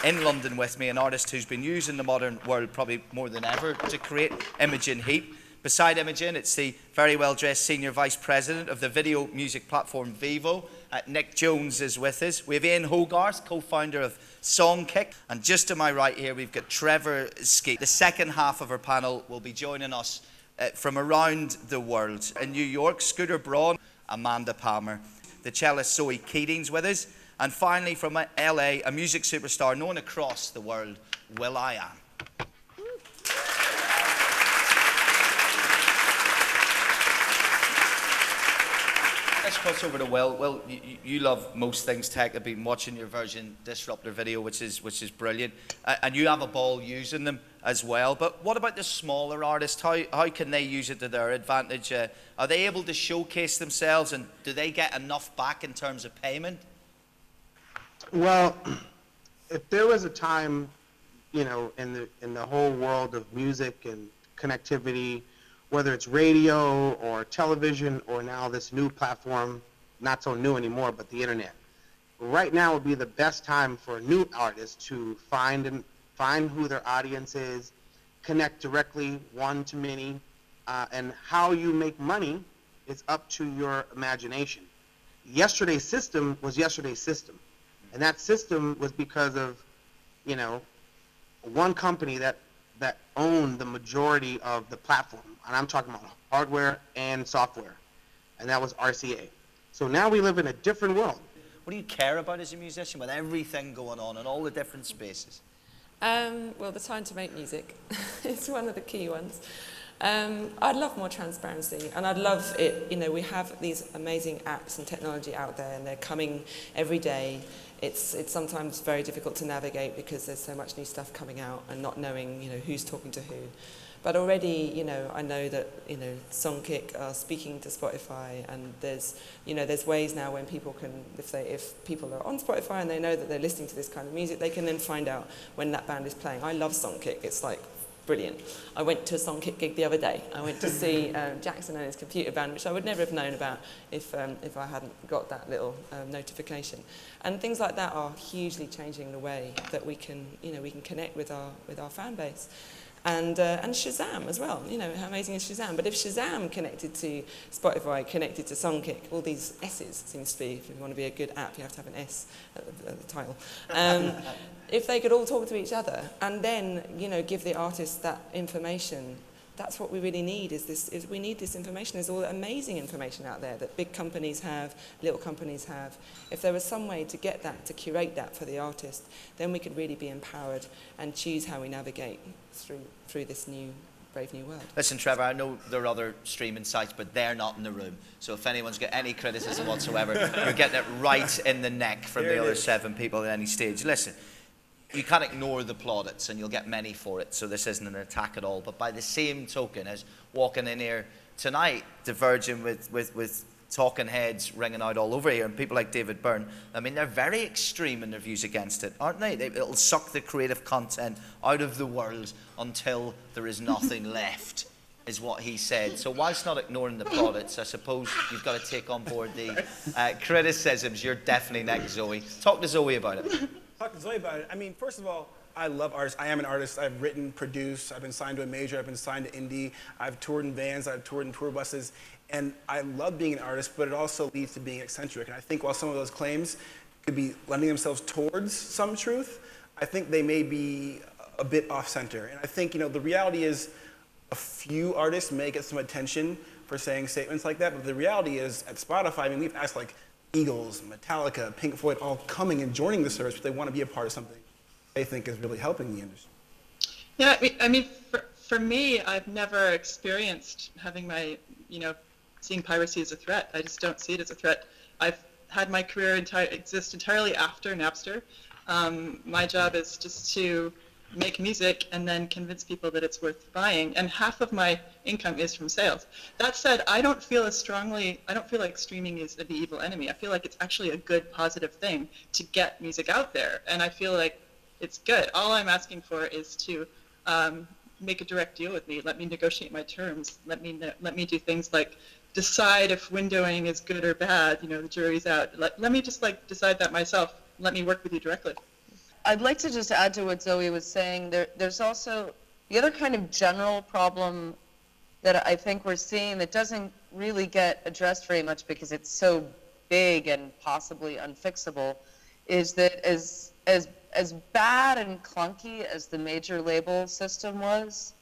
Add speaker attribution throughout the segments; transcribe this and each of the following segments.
Speaker 1: in London with me, an artist who's been used in the modern world probably more than ever to create, Imogen Heap. Beside Imogen, it's the very well-dressed Senior Vice President of the video music platform Vevo. Nick Jones is with us. We have Ian Hogarth, co-founder of Songkick. And just to my right here, we've got Trevor Skeet. The second half of our panel will be joining us from around the world. In New York, Scooter Braun, Amanda Palmer. The cellist Zoe Keating's with us. And finally, from LA, a music superstar known across the world, Will.i.am. Let's cross over to Will. Will, you love most things tech. I've been watching your version Disruptor video, which is brilliant, and you have a ball using them as well. But what about the smaller artists? How can they use it to their advantage? Are they able to showcase themselves, and do they get enough back in terms of payment?
Speaker 2: Well, if there was a time, in the whole world of music and connectivity, whether it's radio or television or now this new platform, not so new anymore, but the internet. Right now would be the best time for a new artist to find who their audience is, connect directly one-to-many, and how you make money is up to your imagination. Yesterday's system was yesterday's system, and that system was because of, one company that owned the majority of the platform. And I'm talking about hardware and software, and that was RCA. So now we live in a different world.
Speaker 1: What do you care about as a musician with everything going on in all the different spaces?
Speaker 3: Well, the time to make music is one of the key ones. I'd love more transparency, and I'd love it, we have these amazing apps and technology out there, and they're coming every day. It's sometimes very difficult to navigate because there's so much new stuff coming out and not knowing, who's talking to who. But already, I know that, Songkick are speaking to Spotify, and there's ways now when people can, if people are on Spotify and they know that they're listening to this kind of music, they can then find out when that band is playing. I love Songkick. It's like brilliant. I went to a Songkick gig the other day. I went to see Jackson and his computer band, which I would never have known about if I hadn't got that little notification. And things like that are hugely changing the way that we can connect with our fan base. And Shazam as well. How amazing is Shazam? But if Shazam connected to Spotify, connected to Songkick, all these S's seems to be, if you want to be a good app, you have to have an S at the title. If they could all talk to each other and then, give the artist that information, that's what we really need. We need this information. There's all the amazing information out there that big companies have, little companies have. If there was some way to get that, to curate that for the artist, then we could really be empowered and choose how we navigate through this brave new world.
Speaker 1: Listen, Trevor, I know there are other streaming sites, but they're not in the room. So if anyone's got any criticism whatsoever, you're getting it right in the neck from the other 7 people at any stage. Listen, you can't ignore the plaudits, and you'll get many for it, so this isn't an attack at all. But by the same token as walking in here tonight, diverging with talking heads ringing out all over here, and people like David Byrne, I mean, they're very extreme in their views against it, aren't they? It'll suck the creative content out of the world until there is nothing left, is what he said. So whilst not ignoring the plaudits, I suppose you've got to take on board the criticisms. You're definitely next, Zoe. Talk to Zoe about it.
Speaker 4: Talk to Zoe about it. I mean, first of all, I love artists. I am an artist. I've written, produced. I've been signed to a major. I've been signed to indie. I've toured in vans. I've toured in tour buses. And I love being an artist, but it also leads to being eccentric. And I think while some of those claims could be lending themselves towards some truth, I think they may be a bit off-center. And I think, the reality is a few artists may get some attention for saying statements like that, but the reality is at Spotify, I mean, we've asked like Eagles, Metallica, Pink Floyd, all coming and joining the service, but they want to be a part of something they think is really helping the industry.
Speaker 5: Yeah, I mean, for me, I've never experienced having seeing piracy as a threat. I just don't see it as a threat. I've had my career exist entirely after Napster. My job is just to make music and then convince people that it's worth buying, and half of my income is from sales. That said, I don't feel like streaming is the evil enemy. I feel like it's actually a good, positive thing to get music out there, and I feel like it's good. All I'm asking for is to make a direct deal with me. Let me negotiate my terms. Let me do things like decide if windowing is good or bad. The jury's out. Let me just decide that myself. Let me work with you directly.
Speaker 6: I'd like to just add to what Zoe was saying. There's also the other kind of general problem that I think we're seeing that doesn't really get addressed very much because it's so big and possibly unfixable, is that as bad and clunky as the major label system was,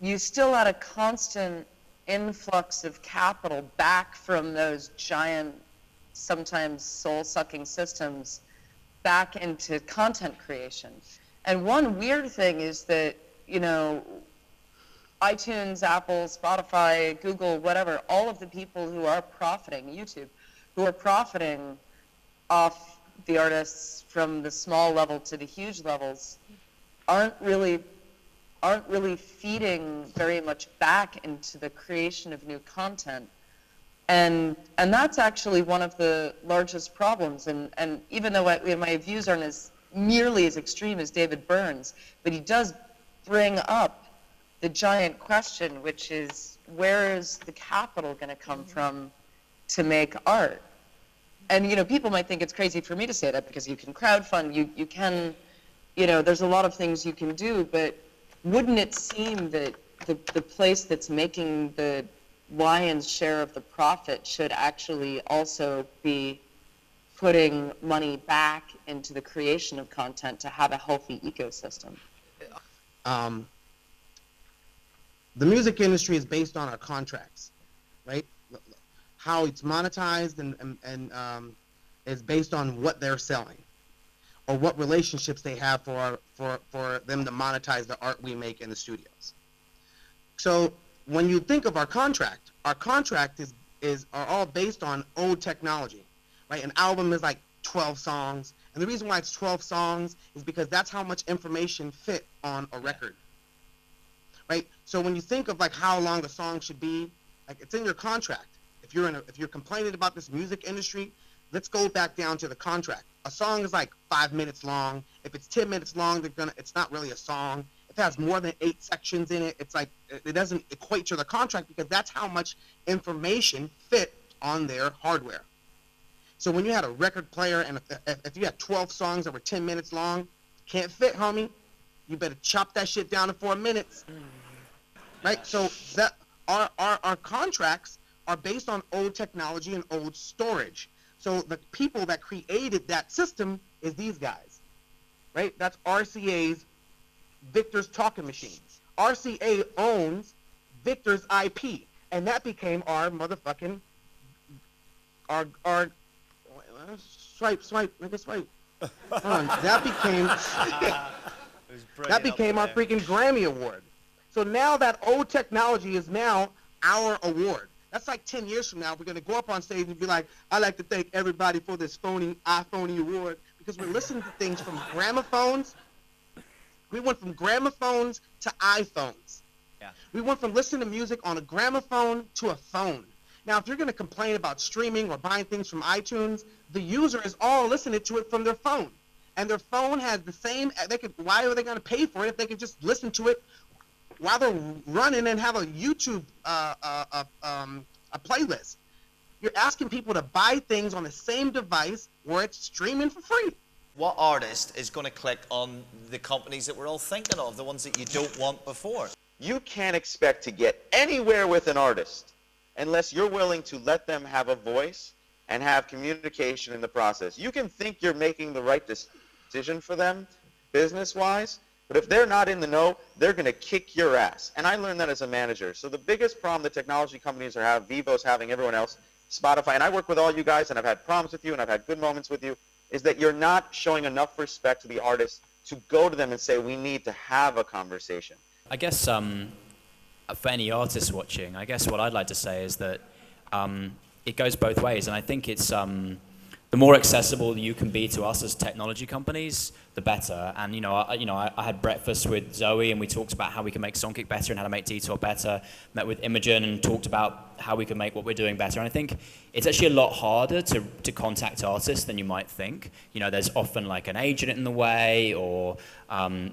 Speaker 6: you still had a constant influx of capital back from those giant, sometimes soul-sucking systems back into content creation. And one weird thing is that, you know, iTunes, Apple, Spotify, Google, whatever, all of the people who are profiting, YouTube, who are profiting off the artists from the small level to the huge levels aren't really feeding very much back into the creation of new content. And that's actually one of the largest problems. And even though my views aren't as nearly as extreme as David Byrne's, but he does bring up the giant question, which is, where is the capital going to come from to make art? And, you know, people might think it's crazy for me to say that because you can crowdfund, you can, you know, there's a lot of things you can do, but wouldn't it seem that the place that's making the lion's share of the profit should actually also be putting money back into the creation of content to have a healthy ecosystem?
Speaker 2: The music industry is based on our contracts, right? How it's monetized and is based on what they're selling or what relationships they have for them to monetize the art we make in the studios. So when you think of our contract are all based on old technology, right? An album is like 12 songs, and the reason why it's 12 songs is because that's how much information fit on a record, right? So when you think of like how long the song should be, like it's in your contract. If you're complaining about this music industry, let's go back down to the contract. A song is like 5 minutes long. If it's 10 minutes long, it's not really a song. If it has more than 8 sections in it, it's like it doesn't equate to the contract because that's how much information fit on their hardware. So when you had a record player and if you had 12 songs that were 10 minutes long, can't fit, homie. You better chop that shit down to 4 minutes, right? So that our contracts are based on old technology and old storage. So the people that created that system is these guys, right? That's RCA's Victor's Talking Machines. RCA owns Victor's IP, and that became our motherfucking swipe, nigga, swipe. Hold on. That became our freaking Grammy Award. So now that old technology is now our award. That's like 10 years from now, we're going to go up on stage and be like, I'd like to thank everybody for this phony iPhone award, because we're listening to things from gramophones. We went from gramophones to iPhones.
Speaker 1: Yeah.
Speaker 2: We went from listening to music on a gramophone to a phone. Now, if you're going to complain about streaming or buying things from iTunes, the user is all listening to it from their phone. And their phone has the same, why are they going to pay for it if they can just listen to it while they're running and have a YouTube a playlist? You're asking people to buy things on the same device where it's streaming for free.
Speaker 1: What artist is going to click on the companies that we're all thinking of, the ones that you don't want before?
Speaker 7: You can't expect to get anywhere with an artist unless you're willing to let them have a voice and have communication in the process. You can think you're making the right decision for them business-wise, but if they're not in the know, they're going to kick your ass. And I learned that as a manager. So the biggest problem the technology companies are having, Vevo's having, everyone else, Spotify, and I work with all you guys, and I've had problems with you, and I've had good moments with you, is that you're not showing enough respect to the artists to go to them and say, we need to have a conversation.
Speaker 8: I guess for any artists watching, I guess what I'd like to say is that it goes both ways, and I think it's the more accessible you can be to us as technology companies, the better. And I had breakfast with Zoe, and we talked about how we can make Songkick better and how to make Detour better. Met with Imogen and talked about how we can make what we're doing better. And I think it's actually a lot harder to contact artists than you might think. You know, there's often like an agent in the way, or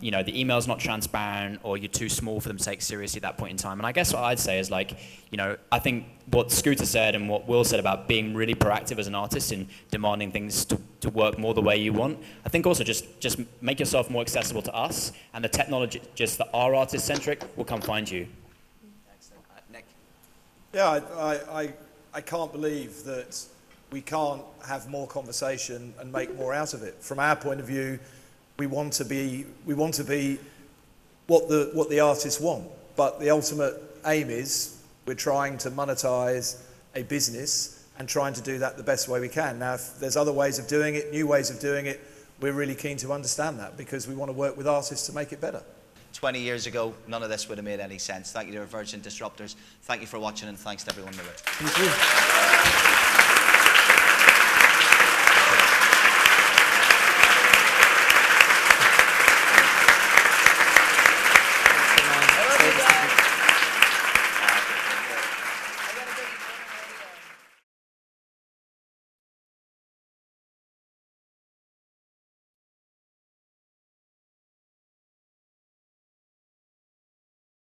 Speaker 8: you know, the email's not transparent, or you're too small for them to take seriously at that point in time. And I guess what I'd say is, like, you know, I think what Scooter said and what Will said about being really proactive as an artist in demanding things to work more the way you want, I think also just make yourself more accessible to us, and the technologists that are artist-centric will come find you.
Speaker 1: Excellent. Nick?
Speaker 9: Yeah, I can't believe that we can't have more conversation and make more out of it. From our point of view, we want to be what the artists want, but the ultimate aim is we're trying to monetize a business and trying to do that the best way we can. Now, if there's other ways of doing it, new ways of doing it, we're really keen to understand that, because we want to work with artists to make it better.
Speaker 1: 20 years ago, none of this would have made any sense. Thank you to our Virgin Disruptors. Thank you for watching, and thanks to everyone in the room.
Speaker 9: Thank you.